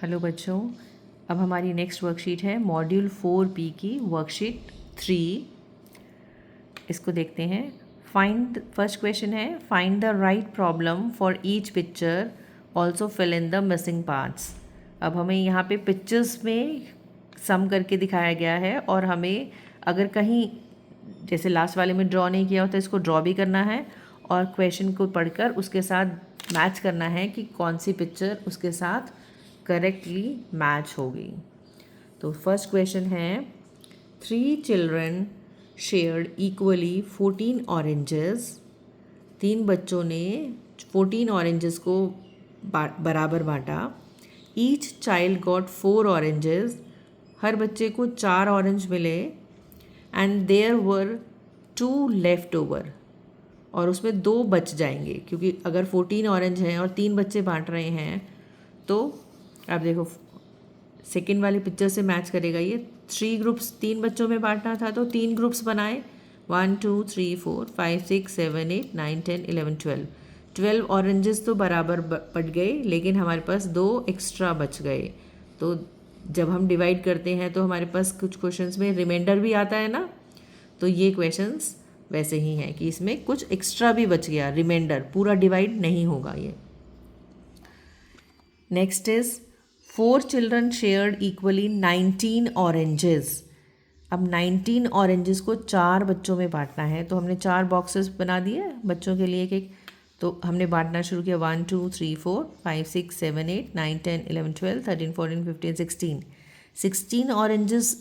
Hello बच्चों, अब हमारी नेक्स्ट वर्कशीट है मॉड्यूल 4P की वर्कशीट 3। इसको देखते हैं। फर्स्ट क्वेश्चन है find the right problem for each picture, also fill in the missing parts. अब हमें यहाँ पे पिक्चर्स में सम करके दिखाया गया है और हमें अगर कहीं जैसे लास्ट वाले में ड्रॉ नहीं किया हो तो इसको ड्रॉ भी करना है और क्वेश्चन को पढ़कर उसके साथ मैच करना है कि कौन सी पिक्चर उसके साथ करेक्टली मैच होगी। तो फर्स्ट क्वेश्चन है 3 चिल्ड्रन शेयर्ड इक्वली 14 ऑरेंजेस। 3 बच्चों ने 14 ऑरेंजेस को बराबर बांटा। Each child got 4 oranges. हर बच्चे को 4 ऑरेंज मिले। And there were 2 left over, और उसमें 2 बच जाएंगे क्योंकि अगर 14 ऑरेंज हैं और 3 बच्चे बांट रहे हैं तो आप देखो सेकेंड वाली पिक्चर से मैच करेगा ये। 3 ग्रुप्स 3 बच्चों में बांटना था तो 3 ग्रुप्स बनाए 1 2 3 4 5 6 7 8 9 10 11 12 ऑरेंजेस तो बराबर बट गए, लेकिन हमारे पास 2 एक्स्ट्रा बच गए। तो जब हम डिवाइड करते हैं तो हमारे पास कुछ क्वेश्चंस में रिमाइंडर भी आता है ना, तो ये क्वेश्चंस वैसे ही हैं कि इसमें कुछ एक्स्ट्रा भी बच गया, रिमाइंडर पूरा डिवाइड नहीं होगा ये। Next is 4 children shared equally 19 oranges. अब 19 ऑरेंजेस को 4 बच्चों में बांटना है, तो हमने 4 बॉक्सेस बना दिए बच्चों के लिए एक। तो हमने बांटना शुरू किया 1 2 3 4 5 6 7 8 9 10 11 12 13 14 15 16। 16 ऑरेंजेस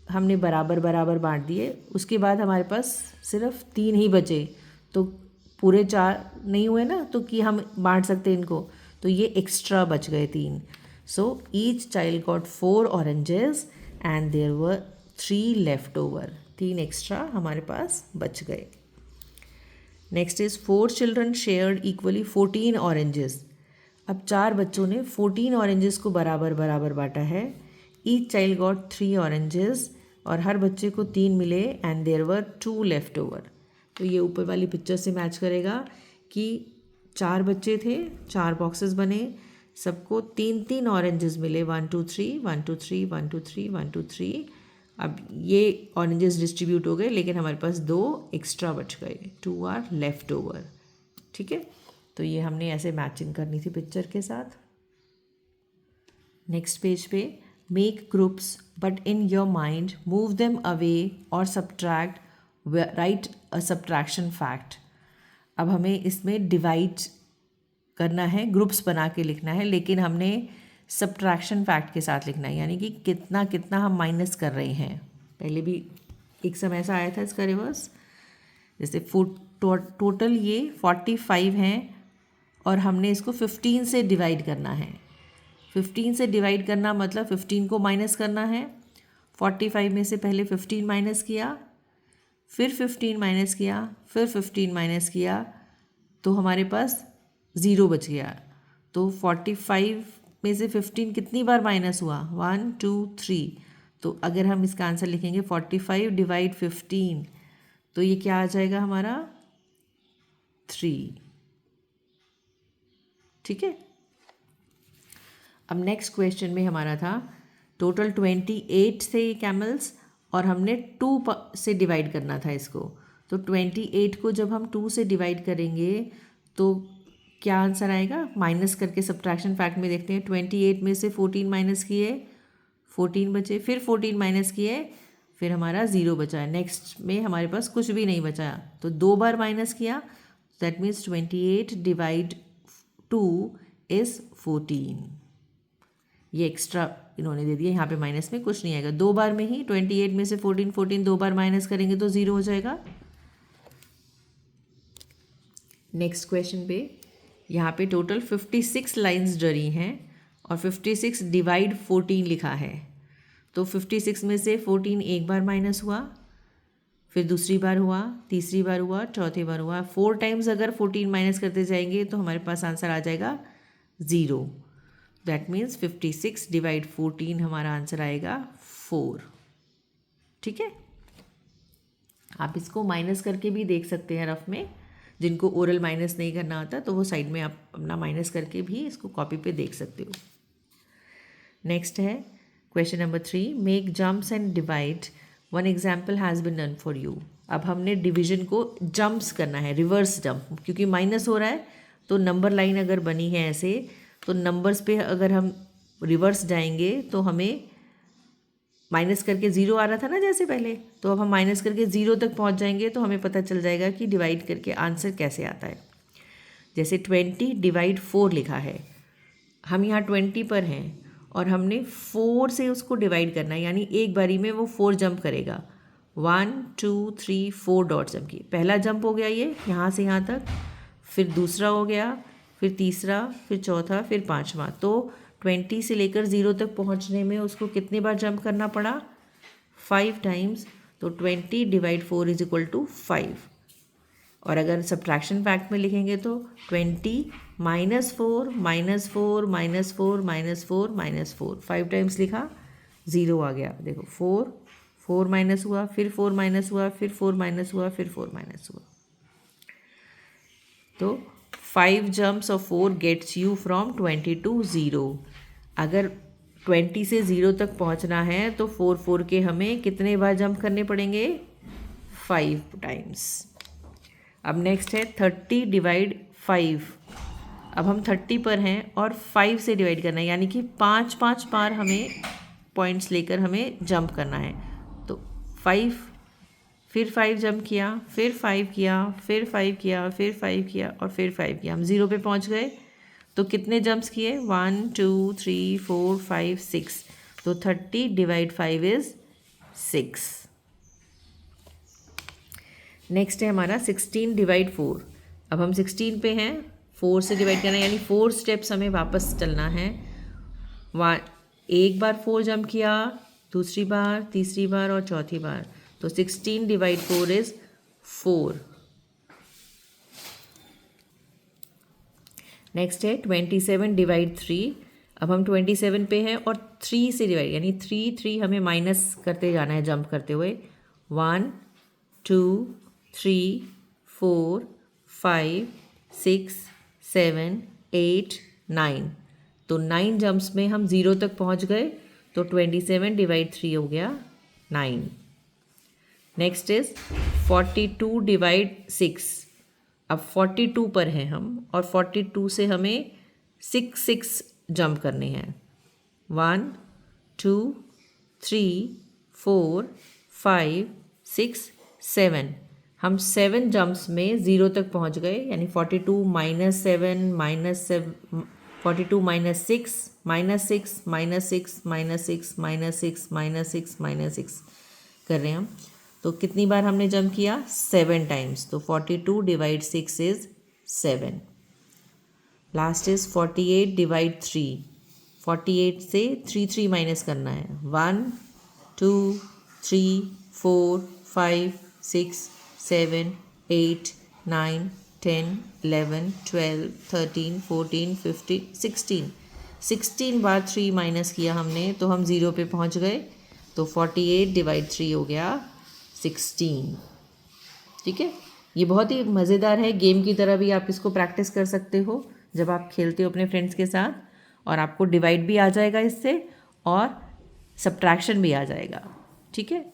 हमने बराबर बराबर बांट दिए। उसके बाद हमारे पास सिर्फ 3 ही बचे, तो पूरे 4 नहीं हुए ना, तो कि हम बांट सकते इनको, तो ये एक्स्ट्रा बच गए 3। So each child got 4 oranges and there were 3 left over. 3 extra हमारे पास बच गए। Next is 4 children shared equally 14 oranges. अब 4 बच्चों ने 14 ऑरेंजेस को बराबर बराबर बांटा है। ईच चाइल्ड गॉट 3 ऑरेंजेस, और हर बच्चे को 3 मिले and there were 2 left over. तो ये ऊपर वाली पिक्चर से मैच करेगा कि 4 बच्चे थे, 4 बॉक्सेस बने, सबको 3 ऑरेंजेस मिले 1 2 3 1 2 3 1 2 3 1 2 3। अब ये ऑरेंजेस डिस्ट्रीब्यूट हो गए, लेकिन हमारे पास 2 एक्स्ट्रा बच गए, 2 आर लेफ्ट ओवर। ठीक है, तो ये हमने ऐसे मैचिंग करनी थी पिक्चर के साथ। नेक्स्ट पेज पे make groups but in your mind move them away और सब्ट्रैक्ट, राइट अ सब्ट्रैक्शन फैक्ट। अब हमें इसमें डिवाइड करना है, ग्रुप्स बना के लिखना है, लेकिन हमने सब्ट्रैक्शन फैक्ट के साथ लिखना है, यानी कि कितना कितना हम माइनस कर रहे हैं। पहले भी एक समय ऐसा आया था इसका रिवर्स, जैसे टोटल ये 45 हैं और हमने इसको 15 से डिवाइड करना है। 15 से डिवाइड करना मतलब 15 को माइनस करना है। 45 में से पहले 15 माइनस किया, फिर 15 माइनस किया, फिर 15 माइनस किया, तो हमारे पास 0 बच गया। तो 45 में से 15 कितनी बार माइनस हुआ? 1 2 3। तो अगर हम इसका आंसर लिखेंगे 45 डिवाइड 15, तो ये क्या आ जाएगा हमारा 3। ठीक है, अब नेक्स्ट क्वेश्चन में हमारा था टोटल 28 थे कैमल्स और हमने 2 से डिवाइड करना था इसको। तो 28 को जब हम 2 से डिवाइड करेंगे तो क्या आंसर आएगा? माइनस करके सब्ट्रैक्शन फैक्ट में देखते हैं। 28 में से 14 माइनस किए, 14 बचे, फिर 14 माइनस किए, फिर हमारा 0 बचा है। नेक्स्ट में हमारे पास कुछ भी नहीं बचा, तो 2 बार माइनस किया, दैट मीन्स 28 डिवाइड 2 इज़ 14। ये एक्स्ट्रा इन्होंने दे दिया, यहाँ पे माइनस में कुछ नहीं आएगा। 2 बार में ही 28 में से 14 2 बार माइनस करेंगे तो 0 हो जाएगा। नेक्स्ट क्वेश्चन पे यहाँ पे टोटल 56 लाइंस डरी हैं और 56 डिवाइड 14 लिखा है। तो 56 में से 14 एक बार माइनस हुआ, फिर दूसरी बार हुआ, तीसरी बार हुआ, चौथी बार हुआ। 4 टाइम्स अगर 14 माइनस करते जाएंगे तो हमारे पास आंसर आ जाएगा 0। दैट मीन्स 56 डिवाइड 14 हमारा आंसर आएगा 4। ठीक है, आप इसको माइनस करके भी देख सकते हैं रफ में। जिनको ओरल माइनस नहीं करना आता तो वो साइड में आप अपना माइनस करके भी इसको कॉपी पे देख सकते हो। नेक्स्ट है question number 3, make jumps and divide, one example has been done for you. अब हमने डिवीजन को जम्प्स करना है, रिवर्स जंप, क्योंकि माइनस हो रहा है तो नंबर लाइन अगर बनी है ऐसे, तो नंबर्स पे अगर हम रिवर्स जाएंगे तो हमें माइनस करके ज़ीरो आ रहा था ना जैसे पहले, तो अब हम माइनस करके ज़ीरो तक पहुंच जाएंगे तो हमें पता चल जाएगा कि डिवाइड करके आंसर कैसे आता है। जैसे 20 डिवाइड 4 लिखा है, हम यहाँ 20 पर हैं और हमने 4 से उसको डिवाइड करना है, यानी एक बारी में वो 4 जंप करेगा। 1 2 3 4 डॉट जंप किए, पहला जंप हो गया ये यहाँ से यहाँ तक, फिर दूसरा हो गया, फिर तीसरा, फिर चौथा, फिर पांचवा। तो 20 से लेकर 0 तक पहुंचने में उसको कितने बार जंप करना पड़ा? 5 टाइम्स। तो 20 डिवाइड 4 इज इक्वल टू 5। और अगर सब्ट्रैक्शन फैक्ट में लिखेंगे तो 20 minus 4 minus 4 minus 4 minus 4 minus 4, 5 times लिखा, 0 आ गया। देखो 4 माइनस हुआ, फिर 4 माइनस हुआ, फिर 4 माइनस हुआ, फिर 4 माइनस हुआ। तो 5 jumps of 4 gets you from 20 to 0। अगर 20 से 0 तक पहुंचना है तो 4 के हमें कितने बार जंप करने पड़ेंगे? 5 टाइम्स। अब नेक्स्ट है 30 डिवाइड 5। अब हम 30 पर हैं और 5 से डिवाइड करना है, यानी कि 5 बार हमें पॉइंट्स लेकर हमें जंप करना है। तो 5, फिर 5 जंप किया, फिर 5 किया, फिर 5 किया, फिर 5 किया और फिर 5 किया, हम 0 पे पहुंच गए। तो कितने जंप्स किए? 1 2 3 4 5 6। तो 30 डिवाइड 5 इज 6। नेक्स्ट है हमारा 16 डिवाइड 4। अब हम 16 पे हैं, 4 से डिवाइड करना है, यानी 4 स्टेप्स हमें वापस चलना है। एक बार 4 जंप किया, दूसरी बार, तीसरी बार और चौथी बार। तो 16 डिवाइड 4 इज 4। नेक्स्ट है 27 डिवाइड 3। अब हम 27 पे हैं और 3 से डिवाइड, यानी 3 हमें माइनस करते जाना है जंप करते हुए। 1 2 3 4 5 6 7 8 9। तो 9 जंप्स में हम 0 तक पहुंच गए। तो 27 डिवाइड 3 हो गया 9। Next is 42 divide 6। अब 42 पर हैं हम और 42 से हमें 6 जंप करने हैं। 1 2 3 4 5 6 7। हम 7 जंप्स में 0 तक पहुंच गए, यानी 42 minus 7 minus 7, 42 minus 6 minus 6 minus 6 minus 6 minus 6 minus 6 minus 6 कर रहे हैं हम। तो कितनी बार हमने जंप किया? 7 टाइम्स। तो 42 divide 6 is 7। Last is 48 divide 3। 48 से 3 माइनस करना है। 1 2 3 4 5 6 7 8 9 10 11 12 13 14 15 16। 16 बार 3 माइनस किया हमने तो हम 0 पे पहुंच गए। तो 48 डिवाइड 3 हो गया 16। ठीक है, ये बहुत ही मज़ेदार है, गेम की तरह भी आप इसको प्रैक्टिस कर सकते हो जब आप खेलते हो अपने फ्रेंड्स के साथ, और आपको डिवाइड भी आ जाएगा इससे और सब्ट्रैक्शन भी आ जाएगा। ठीक है,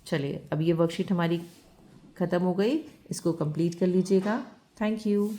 चलिए अब ये वर्कशीट हमारी ख़त्म हो गई, इसको कंप्लीट कर लीजिएगा। Thank you.